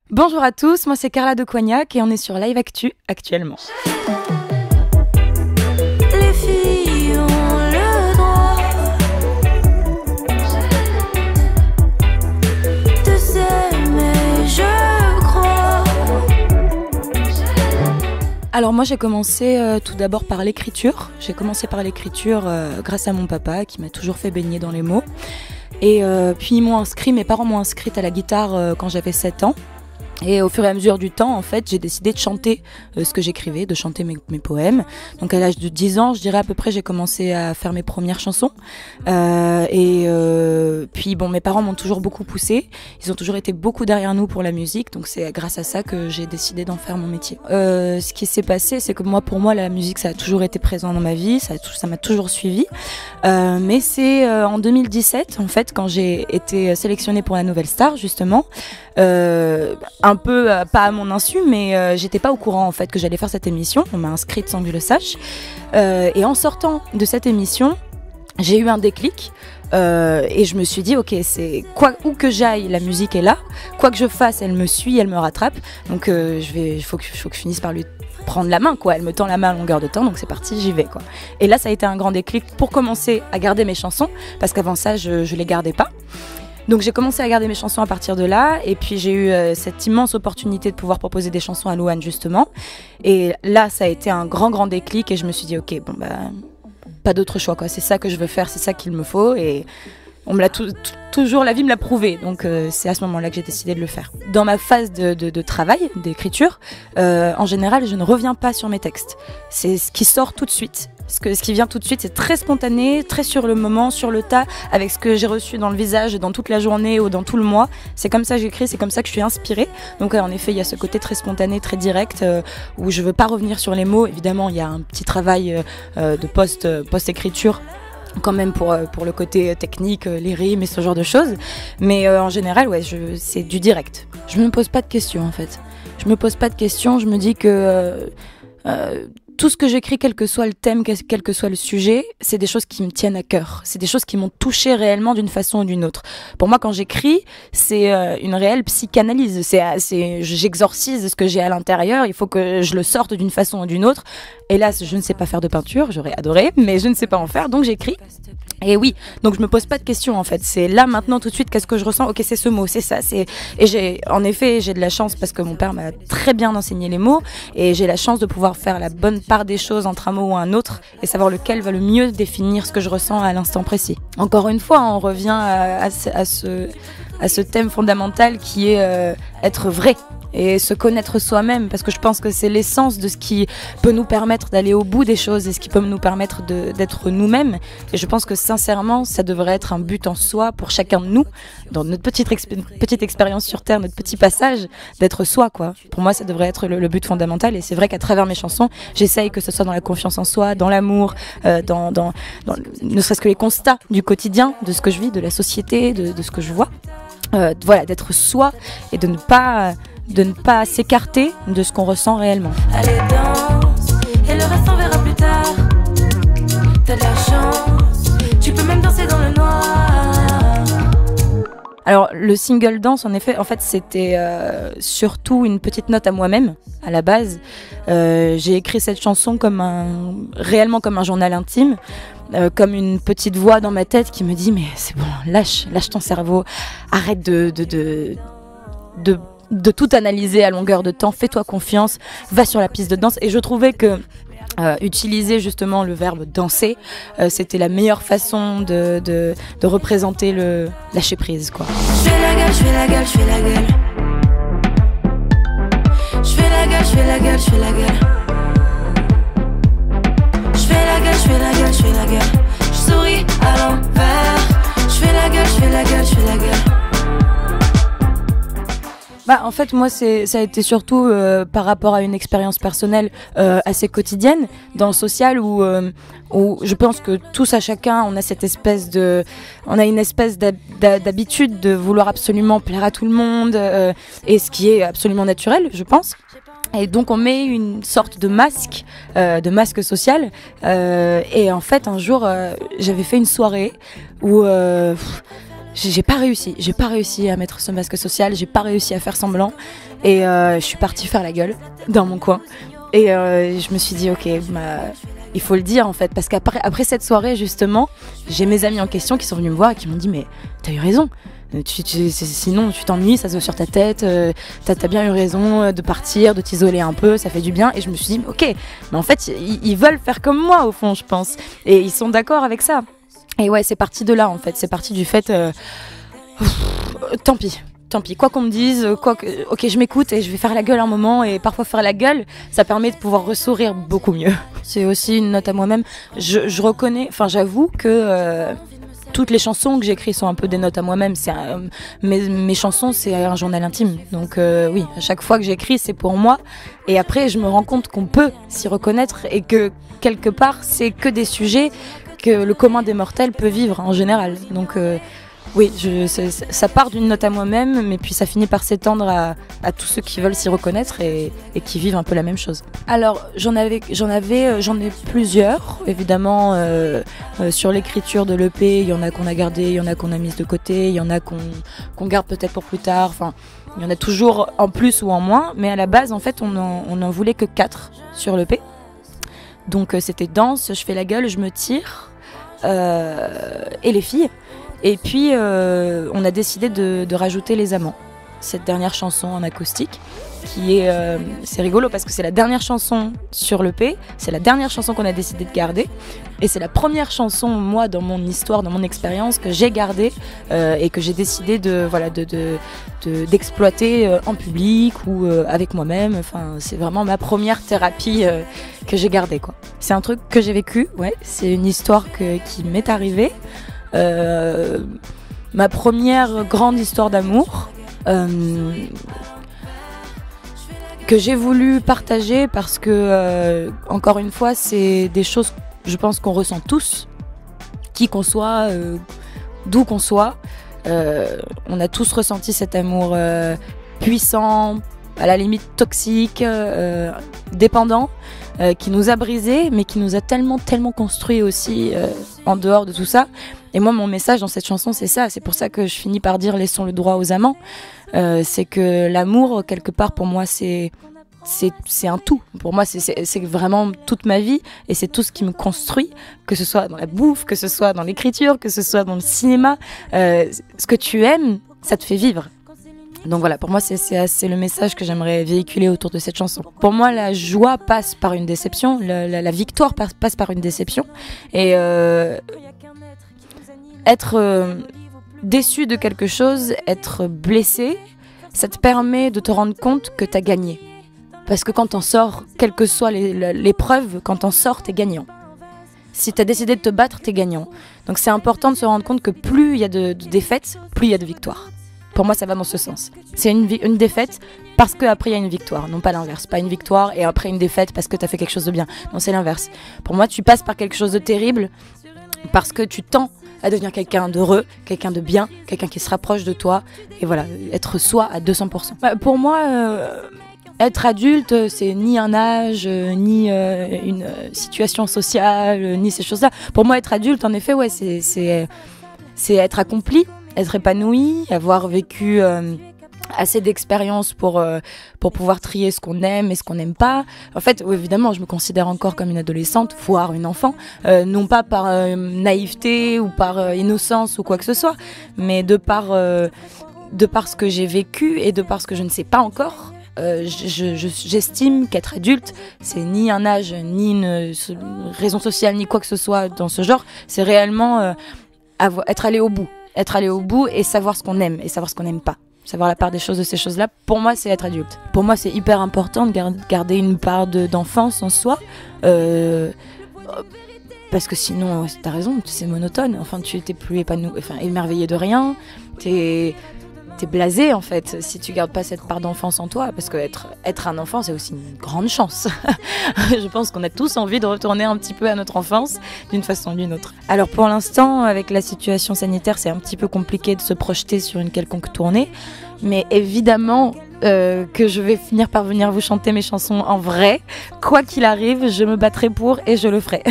Bonjour à tous, moi c'est Carla de Coignac et on est sur Live Actu actuellement. Les filles ont le droit de s'aimer, je crois. Alors moi j'ai commencé tout d'abord par l'écriture. J'ai commencé par l'écriture grâce à mon papa qui m'a toujours fait baigner dans les mots. Et puis mes parents m'ont inscrite à la guitare quand j'avais 7 ans. Et au fur et à mesure du temps, en fait, j'ai décidé de chanter ce que j'écrivais, de chanter mes poèmes. Donc à l'âge de 10 ans, je dirais à peu près, j'ai commencé à faire mes premières chansons. Puis bon, mes parents m'ont toujours beaucoup poussée. Ils ont toujours été beaucoup derrière nous pour la musique. Donc c'est grâce à ça que j'ai décidé d'en faire mon métier. Ce qui s'est passé, c'est que pour moi, la musique, ça a toujours été présent dans ma vie. Ça m'a toujours suivi. Mais c'est en 2017, en fait, quand j'ai été sélectionnée pour la Nouvelle Star, justement. Un peu pas à mon insu, mais j'étais pas au courant en fait que j'allais faire cette émission. On m'a inscrite sans que je le sache. Et en sortant de cette émission, j'ai eu un déclic. Et je me suis dit ok, c'est où que j'aille, la musique est là. Quoi que je fasse, elle me suit, elle me rattrape. Donc il faut que je finisse par lui prendre la main, quoi. Elle me tend la main à longueur de temps, donc c'est parti, j'y vais, quoi. Et là, ça a été un grand déclic pour commencer à garder mes chansons, parce qu'avant ça, je les gardais pas. Donc j'ai commencé à garder mes chansons à partir de là, et puis j'ai eu cette immense opportunité de pouvoir proposer des chansons à Louane justement. Et là, ça a été un grand déclic, et je me suis dit ok, pas d'autre choix, quoi. C'est ça que je veux faire, c'est ça qu'il me faut, et on me l'a toujours, la vie me l'a prouvé. Donc c'est à ce moment-là que j'ai décidé de le faire. Dans ma phase de travail, d'écriture, en général, je ne reviens pas sur mes textes. C'est ce qui sort tout de suite. Ce qui vient tout de suite, c'est très spontané, très sur le moment, sur le tas, avec ce que j'ai reçu dans le visage, dans toute la journée ou dans tout le mois. C'est comme ça que j'écris, c'est comme ça que je suis inspirée. Donc en effet, il y a ce côté très spontané, très direct, où je veux pas revenir sur les mots. Évidemment, il y a un petit travail de post-écriture quand même pour le côté technique, les rimes et ce genre de choses. Mais en général, ouais, c'est du direct. Je me pose pas de questions en fait. Je me pose pas de questions, je me dis que tout ce que j'écris, quel que soit le thème, quel que soit le sujet, c'est des choses qui me tiennent à cœur. C'est des choses qui m'ont touchée réellement d'une façon ou d'une autre. Pour moi, quand j'écris, c'est une réelle psychanalyse. J'exorcise ce que j'ai à l'intérieur. Il faut que je le sorte d'une façon ou d'une autre. Hélas, je ne sais pas faire de peinture. J'aurais adoré, mais je ne sais pas en faire. Donc j'écris. Et oui, donc je me pose pas de questions en fait. C'est là maintenant tout de suite, qu'est-ce que je ressens ? Ok, c'est ce mot, c'est ça. Et j'ai de la chance parce que mon père m'a très bien enseigné les mots et j'ai la chance de pouvoir faire la bonne part des choses entre un mot ou un autre et savoir lequel va le mieux définir ce que je ressens à l'instant précis. Encore une fois, on revient à ce thème fondamental qui est être vrai. Et se connaître soi-même, parce que je pense que c'est l'essence de ce qui peut nous permettre d'aller au bout des choses et ce qui peut nous permettre d'être nous-mêmes. Et je pense que sincèrement, ça devrait être un but en soi pour chacun de nous, dans notre petite expérience sur Terre, notre petit passage, d'être soi, quoi. Pour moi, ça devrait être le but fondamental. Et c'est vrai qu'à travers mes chansons, j'essaye que ce soit dans la confiance en soi, dans l'amour, dans ne serait-ce que les constats du quotidien, de ce que je vis, de la société, de ce que je vois. Voilà, d'être soi et de ne pas s'écarter de ce qu'on ressent réellement. Allez, danse, et le reste on verra plus tard. T'as de la chance, tu peux même danser dans le noir. Alors le single Danse, en effet, en fait c'était surtout une petite note à moi-même à la base. J'ai écrit cette chanson réellement comme un journal intime. Comme une petite voix dans ma tête qui me dit mais c'est bon, lâche ton cerveau, arrête de tout analyser à longueur de temps, fais-toi confiance, va sur la piste de danse. Et je trouvais que utiliser justement le verbe danser, c'était la meilleure façon de représenter le lâcher prise, quoi. Je fais la gueule, je fais la gueule, je fais la gueule. Je fais la gueule, je fais la gueule, je fais la gueule. Je fais la gueule, je fais la gueule, je fais la gueule. Je souris à l'envers. Je fais la gueule, je fais la gueule, je fais la gueule. En fait, moi, ça a été surtout par rapport à une expérience personnelle assez quotidienne dans le social où je pense que tous à chacun, on a une espèce d'habitude de vouloir absolument plaire à tout le monde et ce qui est absolument naturel, je pense. Et donc on met une sorte de masque social. Et en fait, un jour, j'avais fait une soirée où j'ai pas réussi à mettre ce masque social, j'ai pas réussi à faire semblant et je suis partie faire la gueule dans mon coin et je me suis dit ok, il faut le dire en fait, parce qu'après cette soirée justement, j'ai mes amis en question qui sont venus me voir et qui m'ont dit mais t'as eu raison, sinon tu t'ennuies, ça se voit sur ta tête, t'as bien eu raison de partir, de t'isoler un peu, ça fait du bien. Et je me suis dit ok, mais en fait ils veulent faire comme moi au fond je pense, et ils sont d'accord avec ça. Et ouais, c'est parti de là en fait, c'est parti du fait tant pis, quoi qu'on me dise, ok, je m'écoute et je vais faire la gueule un moment, et parfois faire la gueule, ça permet de pouvoir ressourire beaucoup mieux. C'est aussi une note à moi-même. Je reconnais, enfin j'avoue que toutes les chansons que j'écris sont un peu des notes à moi-même. Mes chansons, c'est un journal intime. Donc oui, à chaque fois que j'écris, c'est pour moi. Et après, je me rends compte qu'on peut s'y reconnaître et que quelque part, c'est que des sujets que le commun des mortels peut vivre en général. Donc oui, ça part d'une note à moi-même, mais puis ça finit par s'étendre à tous ceux qui veulent s'y reconnaître et qui vivent un peu la même chose. Alors j'en ai plusieurs, évidemment. Sur l'écriture de l'EP, il y en a qu'on a gardé, il y en a qu'on a mises de côté, il y en a qu'on garde peut-être pour plus tard. Enfin, il y en a toujours en plus ou en moins, mais à la base, en fait, on en voulait que 4 sur l'EP. Donc c'était danse, je fais la gueule, je me tire, et les filles. Et puis on a décidé de rajouter les amants, cette dernière chanson en acoustique, qui est c'est rigolo parce que c'est la dernière chanson sur l'EP, c'est la dernière chanson qu'on a décidé de garder, et c'est la première chanson, moi, dans mon histoire, dans mon expérience, que j'ai gardée et que j'ai décidé d'exploiter en public ou avec moi-même. Enfin, c'est vraiment ma première thérapie que j'ai gardée, quoi. C'est un truc que j'ai vécu, ouais, c'est une histoire qui m'est arrivée. Ma première grande histoire d'amour que j'ai voulu partager parce que encore une fois, c'est des choses, je pense, qu'on ressent tous, qui qu'on soit, d'où qu'on soit. On a tous ressenti cet amour puissant, à la limite toxique, dépendant, qui nous a brisés, mais qui nous a tellement construit aussi en dehors de tout ça. Et moi, mon message dans cette chanson, c'est ça. C'est pour ça que je finis par dire laissons le droit aux amants. C'est que l'amour, quelque part, pour moi, c'est un tout. Pour moi, c'est vraiment toute ma vie, et c'est tout ce qui me construit, que ce soit dans la bouffe, que ce soit dans l'écriture, que ce soit dans le cinéma. Ce que tu aimes, ça te fait vivre. Donc voilà, pour moi, c'est le message que j'aimerais véhiculer autour de cette chanson. Pour moi, la joie passe par une déception, la victoire passe par une déception. Et être déçu de quelque chose, être blessé, ça te permet de te rendre compte que t'as gagné. Parce que quand t'en sors, quelle que soit l'épreuve, quand t'en sors, t'es gagnant. Si t'as décidé de te battre, t'es gagnant. Donc c'est important de se rendre compte que plus il y a de défaites, plus il y a de victoires. Pour moi, ça va dans ce sens. C'est une défaite parce qu'après, il y a une victoire. Non, pas l'inverse. Pas une victoire et après une défaite parce que tu as fait quelque chose de bien. Non, c'est l'inverse. Pour moi, tu passes par quelque chose de terrible parce que tu tends à devenir quelqu'un d'heureux, quelqu'un de bien, quelqu'un qui se rapproche de toi. Et voilà, être soi à 200%. Pour moi, être adulte, c'est ni un âge, ni une situation sociale, ni ces choses-là. Pour moi, être adulte, en effet, ouais, c'est être accompli, être épanoui, avoir vécu assez d'expérience pour pouvoir trier ce qu'on aime et ce qu'on n'aime pas. En fait, évidemment, je me considère encore comme une adolescente, voire une enfant, non pas par naïveté ou par innocence ou quoi que ce soit, mais de par ce que j'ai vécu et de par ce que je ne sais pas encore. J'estime qu'être adulte, c'est ni un âge, ni une raison sociale, ni quoi que ce soit dans ce genre. C'est réellement être allé au bout et savoir ce qu'on aime et savoir ce qu'on n'aime pas. Savoir la part des choses de ces choses-là, pour moi, c'est être adulte. Pour moi, c'est hyper important de garder une part d'enfance en soi. Parce que sinon, t'as raison, c'est monotone. Enfin, tu t'es plus émerveillé de rien. T'es blasé, en fait, si tu gardes pas cette part d'enfance en toi. Parce que être un enfant, c'est aussi une grande chance. Je pense qu'on a tous envie de retourner un petit peu à notre enfance, d'une façon ou d'une autre. Alors pour l'instant, avec la situation sanitaire, c'est un petit peu compliqué de se projeter sur une quelconque tournée. Mais évidemment que je vais finir par venir vous chanter mes chansons en vrai. Quoi qu'il arrive, je me battrai pour et je le ferai.